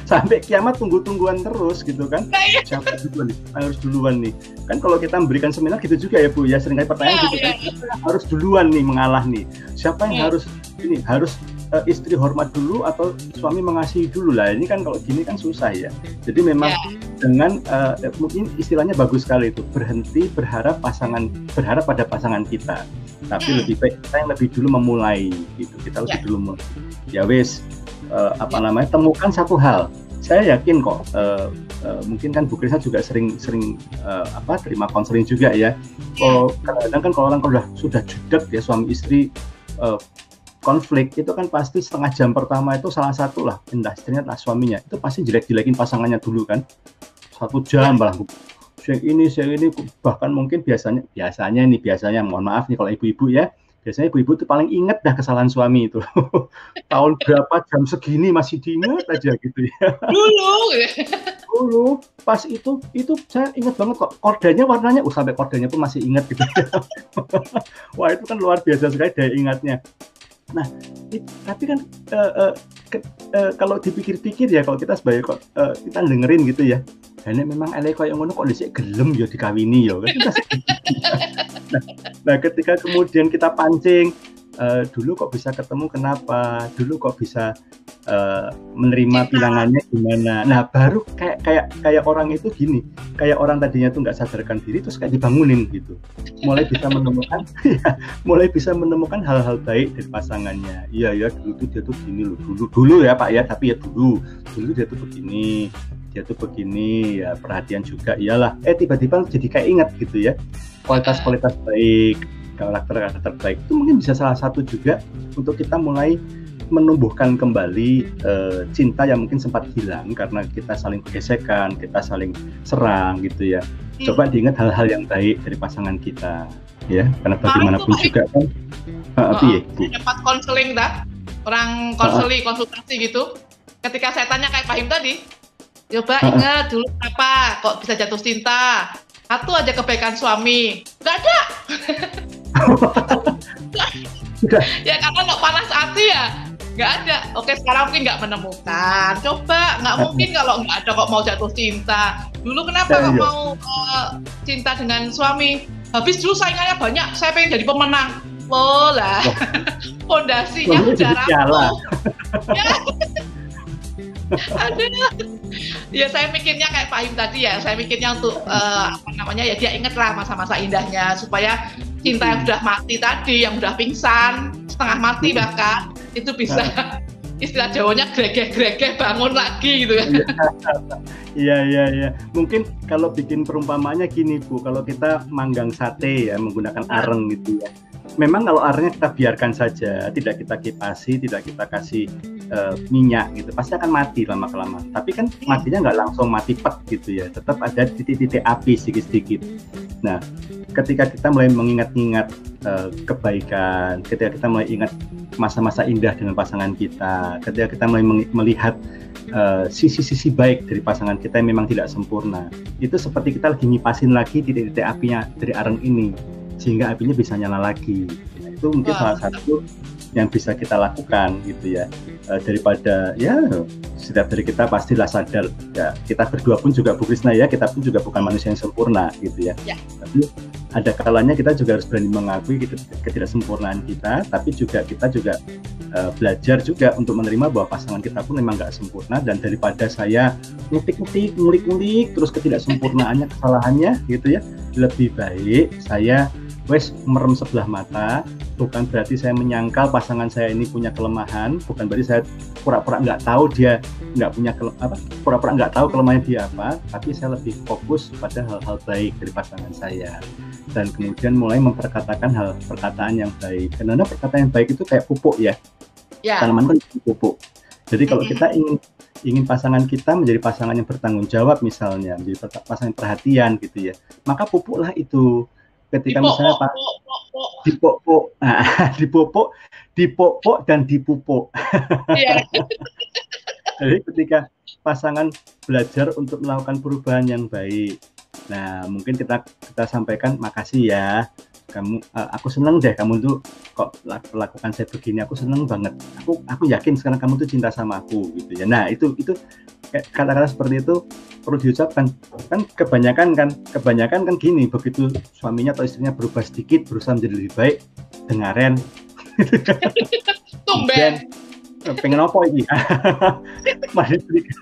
Sampai kiamat tunggu-tungguan terus gitu kan. Siapa duluan nih? Harus duluan nih. Kan kalau kita memberikan seminar gitu juga ya Bu ya, seringkali pertanyaan gitu kan. Harus duluan nih mengalah nih. Siapa yang harus ini? Harus istri hormat dulu atau suami mengasihi dulu lah. Ini kan kalau gini kan susah ya. Jadi memang dengan mungkin istilahnya bagus sekali itu, berhenti berharap pada pasangan kita. Tapi lebih baik kita yang lebih dulu memulai gitu. Kita lebih dulu ya wes temukan satu hal. Saya yakin kok mungkin kan Bu Krishna juga sering terima konseling juga ya. Kadang-kadang kan kalau orang sudah jedek ya suami istri konflik itu kan pasti setengah jam pertama itu salah satu lah istrinya lah suaminya itu pasti jelek-jelekin pasangannya dulu kan 1 jam malah yang ini bahkan mungkin biasanya mohon maaf nih kalau ibu-ibu ya, biasanya ibu-ibu itu paling inget dah kesalahan suami itu tahun berapa jam segini masih diingat aja gitu ya dulu pas itu saya ingat banget kok kordanya warnanya sampai kordanya pun masih ingat gitu wah itu kan luar biasa sekali daya ingatnya. Nah, tapi kan kalau dipikir-pikir ya, kalau kita sebagai kita dengerin gitu ya, ini memang elek koyo ngono kok dhisik gelem ya dikawini ya. Nah, ketika kemudian kita pancing, dulu kok bisa ketemu kenapa? Dulu kok bisa menerima bilangannya gimana? Nah, baru kayak orang itu gini, kayak orang tadinya tuh nggak sadarkan diri terus kayak dibangunin gitu. Mulai bisa menemukan hal-hal baik dari pasangannya. Iya dulu tuh dia tuh gini loh, dulu ya Pak ya, tapi ya dulu dia tuh begini ya, perhatian juga iyalah. Tiba-tiba jadi kayak ingat gitu ya, kualitas baik, karakter baik itu mungkin bisa salah satu juga untuk kita mulai menumbuhkan kembali cinta yang mungkin sempat hilang karena kita saling bergesekan, kita saling serang gitu ya. Coba diingat hal-hal yang baik dari pasangan kita ya, karena bagaimanapun juga kan dapat konseling orang konsultasi gitu. Ketika saya tanya kayak Pak Him tadi, coba ingat dulu kenapa kok bisa jatuh cinta. Satu aja kebaikan suami, nggak ada. Ya karena nggak panas hati ya, nggak ada. Oke sekarang mungkin nggak menemukan. Coba nggak mungkin kalau nggak ada kok mau jatuh cinta. Dulu kenapa kok mau cinta dengan suami? Habis dulu saingannya banyak, saya pengen jadi pemenang. Lah, fondasinya udah rapuh. Aduh. Ya saya mikirnya kayak Pak Him tadi ya, saya mikirnya untuk ya dia inget lah masa-masa indahnya supaya cinta yang sudah mati tadi, yang sudah pingsan, setengah mati bahkan itu bisa istilah Jawanya gregeh bangun lagi gitu ya. Iya. Mungkin kalau bikin perumpamanya gini Bu, kalau kita manggang sate ya menggunakan areng gitu ya. Memang kalau arennya kita biarkan saja, tidak kita kipasi, tidak kita kasih minyak gitu, pasti akan mati lama-kelamaan. Tapi kan matinya nggak langsung mati pet gitu ya, tetap ada titik-titik api sedikit-sedikit. Nah, ketika kita mulai mengingat-ingat kebaikan, ketika kita mulai ingat masa-masa indah dengan pasangan kita, ketika kita mulai melihat sisi-sisi baik dari pasangan kita yang memang tidak sempurna, itu seperti kita lagi ngipasin lagi titik-titik apinya dari areng ini, sehingga apinya bisa nyala lagi. Nah, itu mungkin salah satu yang bisa kita lakukan gitu ya, daripada ya setiap dari kita pastilah sadar ya, kita berdua pun juga Bu Krisna ya, kita pun juga bukan manusia yang sempurna gitu ya. Tapi ada kalanya kita juga harus berani mengakui ketidaksempurnaan kita, tapi juga kita juga belajar juga untuk menerima bahwa pasangan kita pun memang nggak sempurna, dan daripada saya ngulik-ngulik, ngulik-ngulik terus ketidaksempurnaannya, kesalahannya gitu ya, lebih baik saya merem sebelah mata. Bukan berarti saya menyangkal pasangan saya ini punya kelemahan, bukan berarti saya pura-pura nggak tahu dia nggak punya pura-pura nggak tahu kelemahannya dia apa, tapi saya lebih fokus pada hal-hal baik dari pasangan saya, dan kemudian mulai memperkatakan perkataan yang baik. Karena perkataan yang baik itu kayak pupuk ya. Tanaman kan pupuk. Jadi kalau kita ingin pasangan kita menjadi pasangan yang bertanggung jawab misalnya, menjadi pasangan yang perhatian gitu ya, maka pupuklah itu. Ketika misalnya dipupuk dan dipupuk. Jadi ketika pasangan belajar untuk melakukan perubahan yang baik, nah mungkin kita sampaikan, makasih ya, kamu, aku seneng deh kamu tuh kok lakukan saya begini, aku seneng banget, aku yakin sekarang kamu tuh cinta sama aku gitu ya. Nah itu kata-kata seperti itu perlu diucapkan. Kan kebanyakan kan gini, begitu suaminya atau istrinya berubah sedikit, berusaha menjadi lebih baik, dengaren tumben pengen apa ini masih curiga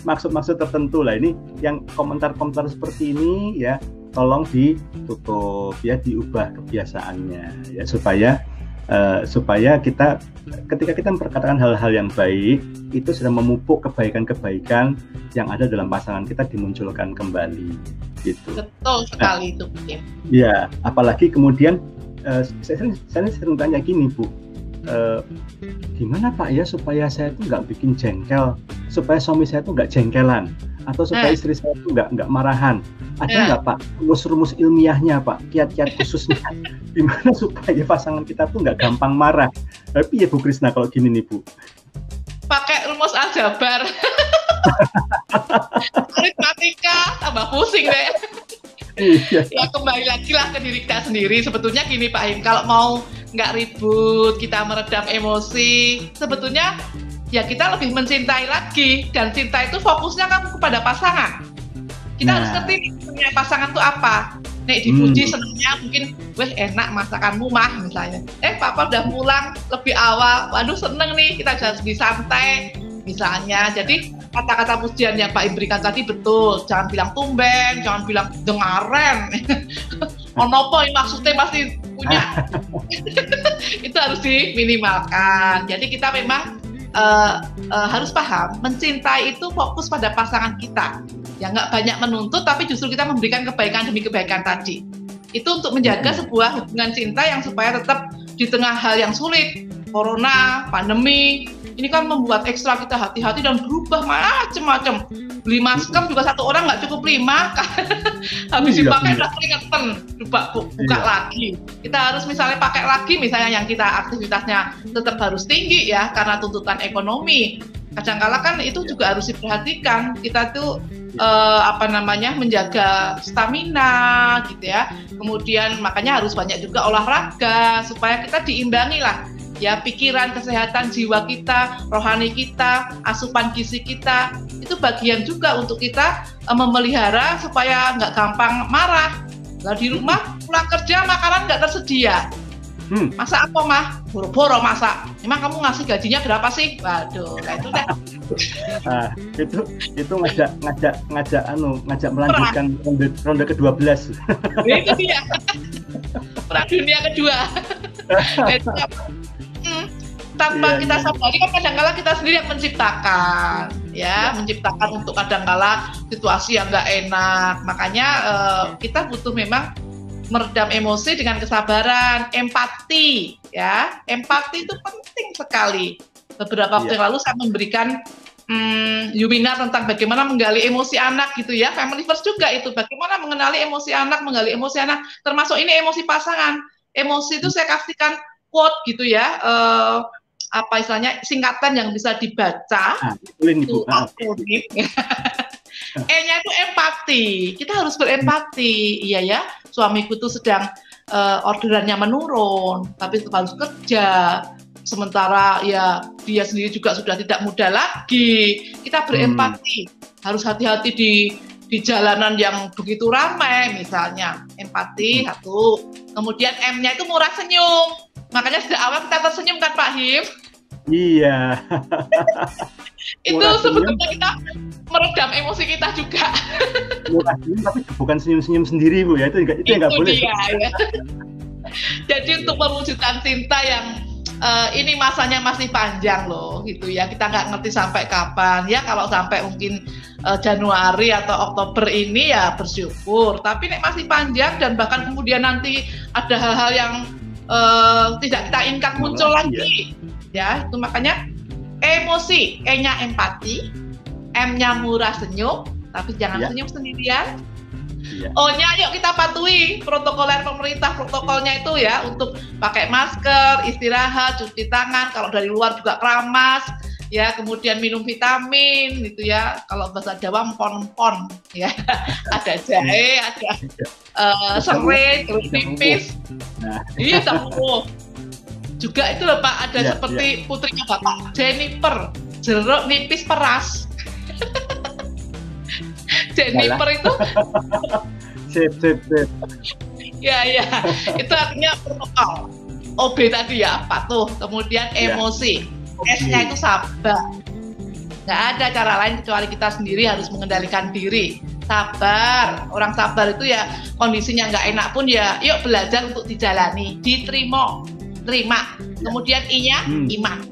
maksud tertentu lah. Ini yang komentar-komentar seperti ini ya, tolong ditutup ya, diubah kebiasaannya ya, supaya kita ketika kita memperkatakan hal-hal yang baik, itu sudah memupuk kebaikan-kebaikan yang ada dalam pasangan kita dimunculkan kembali gitu. Betul sekali itu ya. Ya, apalagi kemudian saya sering tanya gini Bu, gimana Pak ya supaya saya tuh nggak bikin jengkel, supaya suami saya tuh nggak jengkelan, atau supaya istri saya tuh nggak marahan. Ada nggak Pak rumus-rumus ilmiahnya Pak, kiat-kiat khususnya gimana supaya pasangan kita tuh nggak gampang marah? Tapi ya Bu Krisna kalau gini nih Bu, pakai rumus aljabar. Aritmatika tambah pusing deh. Ya kembali lagi lah ke diri kita sendiri. Sebetulnya gini Pak Im, kalau mau nggak ribut, kita meredam emosi, sebetulnya ya kita lebih mencintai lagi. Dan cinta itu fokusnya kan kepada pasangan. Kita harus ngerti punya pasangan tuh apa. Nek dipuji senangnya mungkin, weh enak masakanmu mah misalnya. Papa udah pulang lebih awal, waduh seneng nih, kita jadi lebih santai misalnya. Jadi kata-kata pujian yang Pak Im berikan tadi betul. Jangan bilang tumben, jangan bilang dengaren. Onopo maksudnya pasti punya. Itu harus diminimalkan. Jadi kita memang harus paham, mencintai itu fokus pada pasangan kita. Ya nggak banyak menuntut, tapi justru kita memberikan kebaikan demi kebaikan tadi. Itu untuk menjaga sebuah hubungan cinta yang supaya tetap di tengah hal yang sulit, corona, pandemi, ini kan membuat ekstra kita hati-hati dan berubah macam-macam. Beli masker juga satu orang nggak cukup 5, habis dipakai udah keringetan, buka lagi. Kita harus misalnya pakai lagi, misalnya yang kita aktivitasnya tetap harus tinggi ya, karena tuntutan ekonomi. Kadang-kala kan itu juga harus diperhatikan. Kita tuh menjaga stamina gitu ya. Kemudian makanya harus banyak juga olahraga supaya kita diimbangi lah ya, pikiran, kesehatan jiwa kita, rohani kita, asupan gizi kita, itu bagian juga untuk kita memelihara supaya nggak gampang marah. Nah di rumah pulang kerja makanan nggak tersedia, masak apa mah? Boro-boro masak. Emang kamu ngasih gajinya berapa sih? Waduh, nah itu dah. Itu ngajak melanjutkan ronde ke-12. Itu dia. Perang dunia kedua. Tanpa kita sadari kan kadang-kala kita sendiri yang menciptakan ya, menciptakan untuk kadangkala situasi yang nggak enak. Makanya kita butuh memang meredam emosi dengan kesabaran, empati, ya. Empati itu penting sekali. Beberapa waktu yang lalu saya memberikan webinar tentang bagaimana menggali emosi anak gitu ya. Family First juga itu, bagaimana mengenali emosi anak, menggali emosi anak, termasuk ini emosi pasangan. Emosi itu saya kasihkan quote gitu ya, apa istilahnya, singkatan yang bisa dibaca. Itu akronim. E-nya itu empati. Kita harus berempati. Iya ya, suamiku tuh sedang orderannya menurun, tapi tetap harus kerja. Sementara ya dia sendiri juga sudah tidak muda lagi. Kita berempati. Harus hati-hati di jalanan yang begitu ramai misalnya. Empati satu. Kemudian M-nya itu murah senyum. Makanya sejak awal kita tersenyum kan Pak Him? Iya. Itu sebetulnya kita meredam emosi kita juga. Murah senyum tapi bukan senyum-senyum sendiri Bu ya, itu nggak boleh. Dia, ya. Jadi untuk mewujudkan cinta yang ini masanya masih panjang loh gitu ya, kita nggak ngerti sampai kapan ya. Kalau sampai mungkin Januari atau Oktober ini ya bersyukur, tapi nek masih panjang dan bahkan kemudian nanti ada hal-hal yang tidak kita inginkan muncul lagi ya. Itu makanya emosi, E-nya empati, M-nya murah senyum, tapi jangan senyum sendirian. O-nya yuk kita patuhi protokoler pemerintah, protokolnya itu ya, untuk pakai masker, istirahat, cuci tangan, kalau dari luar juga keramas ya, kemudian minum vitamin gitu ya, kalau bahasa Jawa empon-empon ya, ada jahe, ada serai, jeruk nipis, iya tahu juga itu loh Pak, ada seperti putrinya Bapak Jennifer, jeruk nipis peras. Jennifer itu sip. Ya, itu artinya protokol. OB tadi ya, patuh. Kemudian emosi. S-nya itu sabar. Nggak ada cara lain kecuali kita sendiri harus mengendalikan diri. Sabar. Orang sabar itu ya kondisinya nggak enak pun ya, yuk belajar untuk dijalani, diterima. Kemudian I-nya iman.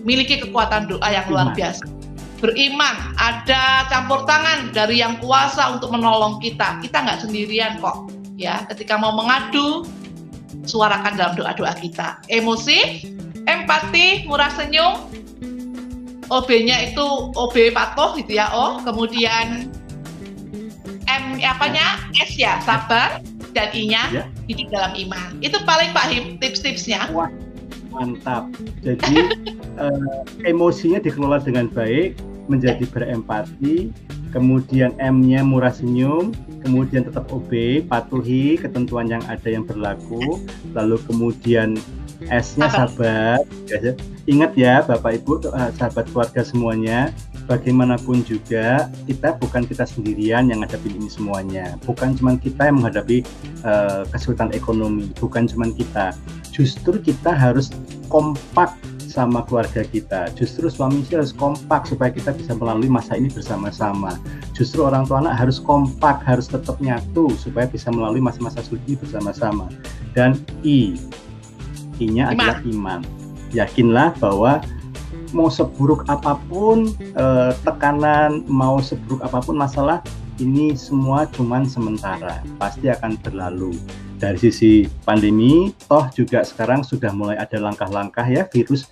Miliki kekuatan doa yang luar biasa. Beriman, ada campur tangan dari yang kuasa untuk menolong kita. Kita nggak sendirian kok. Ya, ketika mau mengadu, suarakan dalam doa-doa kita. Emosi, empati, murah senyum. OB-nya itu OB patuh gitu ya, O. Kemudian S ya, sabar. Dan I-nya hidup dalam iman. Itu paling Pak Him, tips-tipsnya. Wah, mantap. Jadi emosinya dikelola dengan baik, menjadi berempati, kemudian M-nya murah senyum, kemudian tetap OB, patuhi ketentuan yang ada yang berlaku, lalu kemudian S-nya sabar. Ingat ya Bapak Ibu, sahabat keluarga semuanya, bagaimanapun juga kita sendirian yang menghadapi ini semuanya. Bukan cuma kita yang menghadapi kesulitan ekonomi, bukan cuma kita. Justru kita harus kompak sama keluarga kita. Justru suami istri harus kompak supaya kita bisa melalui masa ini bersama-sama. Justru orang tua anak harus kompak, harus tetap nyatu supaya bisa melalui masa-masa sulit ini bersama-sama. Dan I-nya adalah iman. Yakinlah bahwa mau seburuk apapun tekanan, mau seburuk apapun masalah, ini semua cuman sementara, pasti akan berlalu. Dari sisi pandemi, toh juga sekarang sudah mulai ada langkah-langkah ya, virus,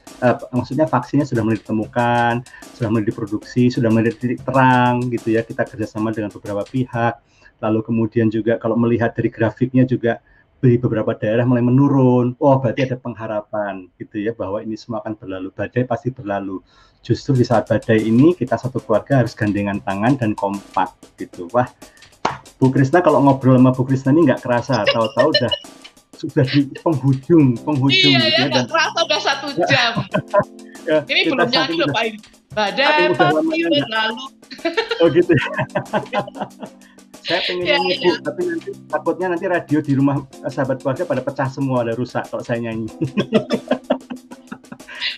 maksudnya vaksinnya sudah mulai ditemukan, sudah mulai diproduksi, sudah mulai titik terang gitu ya, kita kerjasama dengan beberapa pihak. Lalu kemudian juga kalau melihat dari grafiknya juga di beberapa daerah mulai menurun, oh berarti ada pengharapan gitu ya, bahwa ini semua akan berlalu, badai pasti berlalu. Justru di saat badai ini kita satu keluarga harus gandengan tangan dan kompak gitu. Wah, Bu Krisna kalau ngobrol sama Bu Krisna ini nggak kerasa, tahu-tahu sudah di penghujung iya, gitu ya, nggak kerasa udah 1 jam. Ini belum nyanyi loh Pak. Badai pasti berlalu. Oh gitu ya. Saya pengen nyanyi Bu, tapi nanti takutnya nanti radio di rumah sahabat keluarga pada pecah semua, ada rusak kalau saya nyanyi.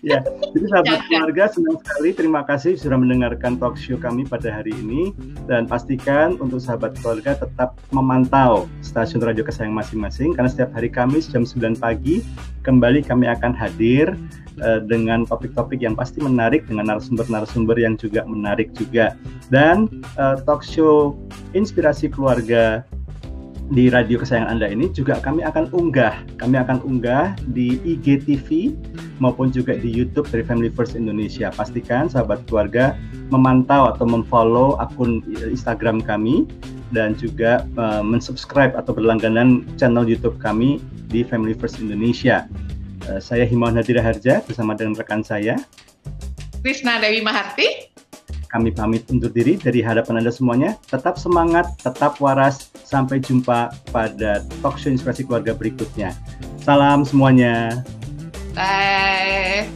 Ya, jadi sahabat keluarga senang sekali, terima kasih sudah mendengarkan talk show kami pada hari ini, dan pastikan untuk sahabat keluarga tetap memantau stasiun radio kesayangan masing-masing, karena setiap hari Kamis jam 9 pagi kembali kami akan hadir dengan topik-topik yang pasti menarik, dengan narasumber-narasumber yang juga menarik juga. Dan talk show Inspirasi Keluarga di radio kesayangan Anda ini juga kami akan unggah di IGTV maupun juga di YouTube dari Family First Indonesia. Pastikan sahabat keluarga memantau atau memfollow akun Instagram kami dan juga mensubscribe atau berlangganan channel YouTube kami di Family First Indonesia. Saya Himawan Hadiraharja bersama dengan rekan saya Krisna Dewi Maharti. Kami pamit undur diri dari hadapan Anda semuanya. Tetap semangat, tetap waras. Sampai jumpa pada talk show Inspirasi Keluarga berikutnya. Salam semuanya. Bye.